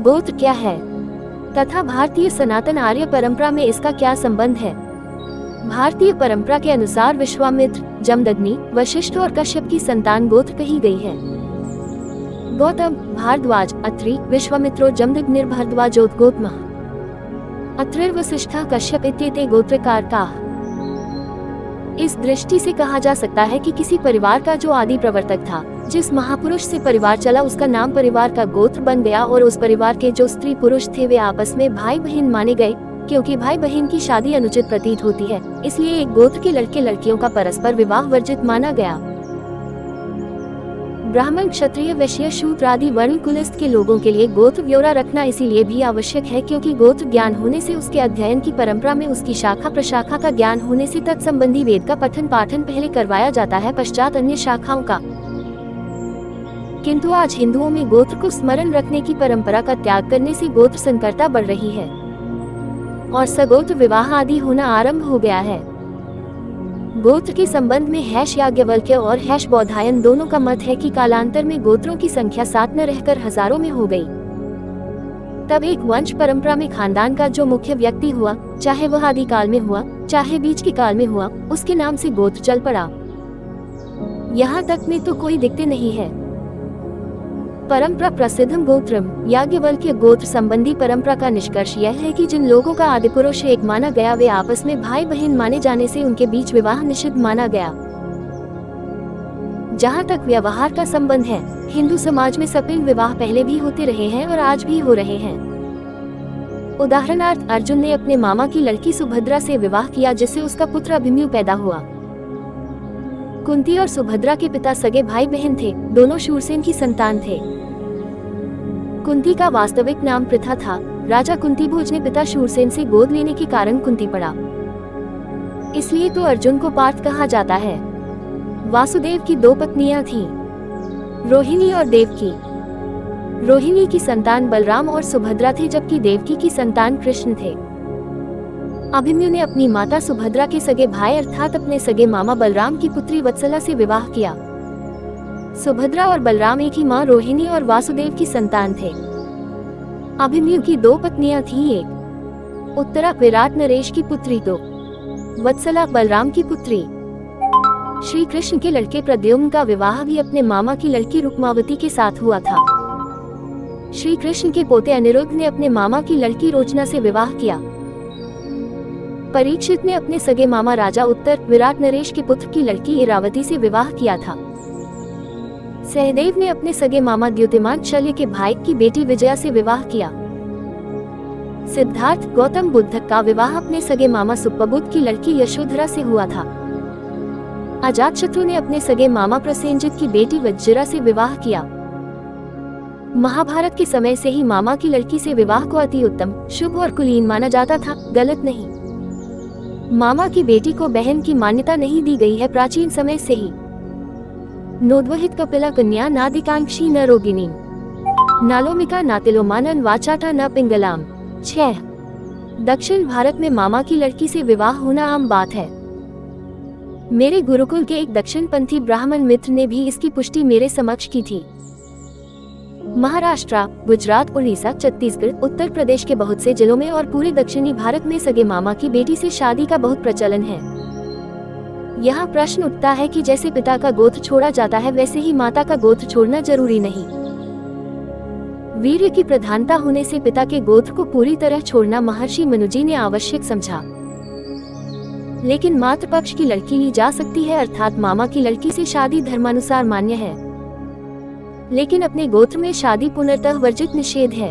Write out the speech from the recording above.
गोत्र क्या है तथा भारतीय सनातन आर्य परंपरा में इसका क्या संबंध है। भारतीय परंपरा के अनुसार विश्वामित्र, जमदग्नि, वशिष्ठ और कश्यप की संतान गोत्र कही गई है। गौतम, भारद्वाज, अत्रि, विश्वामित्रो, जमदग्निर्भरद्वाजोद्गोत्मः, अत्रिर्वसिष्ठः, कश्यप इत्येते गोत्रकारकाः। इस दृष्टि से कहा जा सकता है कि किसी परिवार का जो आदि प्रवर्तक था, जिस महापुरुष से परिवार चला, उसका नाम परिवार का गोत्र बन गया और उस परिवार के जो स्त्री पुरुष थे वे आपस में भाई बहन माने गए। क्योंकि भाई बहन की शादी अनुचित प्रतीत होती है, इसलिए एक गोत्र के लड़के लड़कियों का परस्पर विवाह वर्जित माना गया। ब्राह्मण, क्षत्रिय, वैश्य, शूद्र आदि वर्ण कुलस्थ के लोगों के लिए गोत्र ब्यौरा रखना इसीलिए भी आवश्यक है क्योंकि गोत्र ज्ञान होने से उसके अध्ययन की परंपरा में उसकी शाखा प्रशाखा का ज्ञान होने से तत्संबंधी वेद का पठन पाठन पहले करवाया जाता है, पश्चात अन्य शाखाओं का। किंतु आज हिंदुओं में गोत्र को स्मरण रखने की परंपरा का त्याग करने से गोत्र संकरता बढ़ रही है और सगोत्र विवाह आदि होना आरंभ हो गया है। गोत्र के संबंध में हैश याज्ञवल्क्य और हैश बौधायन दोनों का मत है कि कालांतर में गोत्रों की संख्या 7 न रहकर हजारों में हो गई। तब एक वंश परंपरा में खानदान का जो मुख्य व्यक्ति हुआ, चाहे वह आदिकाल में हुआ चाहे बीच के काल में हुआ, उसके नाम से गोत्र चल पड़ा। यहाँ तक में तो कोई दिक्कत नहीं है। परंपरा प्रसिद्धम गोत्रम याज्ञवल्क्य गोत्र संबंधी परंपरा का निष्कर्ष यह है कि जिन लोगों का आदिपुरुष एक माना गया वे आपस में भाई बहन माने जाने से उनके बीच विवाह निषिद्ध माना गया। जहाँ तक व्यवहार का संबंध है, हिंदू समाज में सपिंग विवाह पहले भी होते रहे हैं और आज भी हो रहे हैं। उदाहरणार्थ, अर्जुन ने अपने मामा की लड़की सुभद्रा से विवाह किया जिससे उसका पुत्र अभिमन्यु पैदा हुआ। कुंती और सुभद्रा के पिता सगे भाई बहन थे, दोनों शूरसेन की संतान थे। कुंती का वास्तविक नाम पृथा था। राजा कुंतीभोज ने पिता शूरसेन से गोद लेने के कारण कुंती पड़ा, इसलिए तो अर्जुन को पार्थ कहा जाता है। वासुदेव की 2 पत्नियां थीं, रोहिणी और देवकी। रोहिणी की संतान बलराम और सुभद्रा थे जबकि देवकी की संतान कृष्ण थे। अभिमन्यु ने अपनी माता सुभद्रा के सगे भाई अर्थात अपने सगे मामा बलराम की पुत्री वत्सला से विवाह किया। सुभद्रा और बलराम एक ही मां रोहिणी और वासुदेव की संतान थे। अभिमन्यु की 2 पत्नियां थीं, एक उत्तरा विराट नरेश की पुत्री, तो वत्सला बलराम की पुत्री। श्री कृष्ण के लड़के प्रद्युम्न का विवाह भी अपने मामा की लड़की रुक्मावती के साथ हुआ था। श्री कृष्ण के पोते अनिरुद्ध ने अपने मामा की लड़की रोचना से विवाह किया। परीक्षित ने अपने सगे मामा राजा उत्तर विराट नरेश के पुत्र की लड़की इरावती से विवाह किया था। सहदेव ने अपने सगे मामा द्युतिमान शल्य के भाई की बेटी विजया से विवाह किया। सिद्धार्थ गौतम बुद्ध का विवाह अपने सगे मामा सुप्पबुद्ध की लड़की यशोधरा से हुआ था। अजातशत्रु ने अपने सगे मामा प्रसेनजित की बेटी वज्रा से विवाह किया। महाभारत के समय से ही मामा की लड़की से विवाह को अति उत्तम, शुभ और कुलीन माना जाता था, गलत नहीं। मामा की बेटी को बहन की मान्यता नहीं दी गई है प्राचीन समय से ही। नोद्वहित कपिला कन्या नादिकांक्षी न रोगिणी नालोमिका नातिलोमानन वाचाटा न पिंगलाम। 6 दक्षिण भारत में मामा की लड़की से विवाह होना आम बात है। मेरे गुरुकुल के एक दक्षिणपंथी ब्राह्मण मित्र ने भी इसकी पुष्टि मेरे समक्ष की थी। महाराष्ट्र, गुजरात, उड़ीसा, छत्तीसगढ़, उत्तर प्रदेश के बहुत से जिलों में और पूरे दक्षिणी भारत में सगे मामा की बेटी से शादी का बहुत प्रचलन है। यहाँ प्रश्न उठता है कि जैसे पिता का गोत्र छोड़ा जाता है वैसे ही माता का गोत्र छोड़ना जरूरी नहीं। वीर्य की प्रधानता होने से पिता के गोत्र को पूरी तरह छोड़ना महर्षि मनुजी ने आवश्यक समझा। लेकिन मातृपक्ष की लड़की ली जा सकती है, अर्थात मामा की लड़की से शादी धर्मानुसार मान्य है, लेकिन अपने गोत्र में शादी पूर्णतः वर्जित निषेध है।